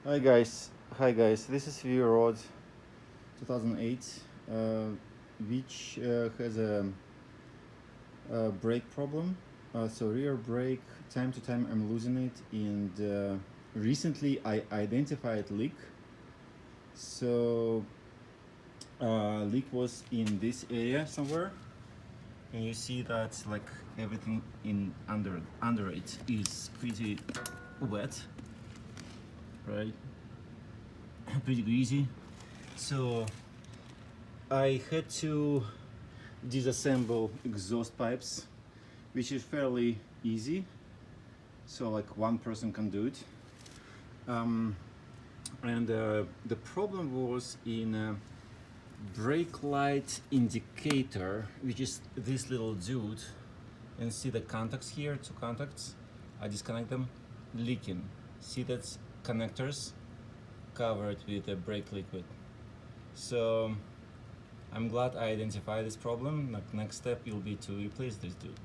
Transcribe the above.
Hi guys, this is V-ROD 2008, which has a brake problem. So rear brake, time to time I'm losing it, and recently I identified leak. So leak was in this area somewhere, and you see that like everything in under it is pretty wet, right? Pretty greasy. So I had to disassemble exhaust pipes, which is fairly easy. So like one person can do it. And the problem was in brake light indicator, which is this little dude. And see the contacts here, two contacts. I disconnect them, leaking. See that's connectors covered with a brake liquid. So I'm glad I identified this problem. Next step will be to replace this dude.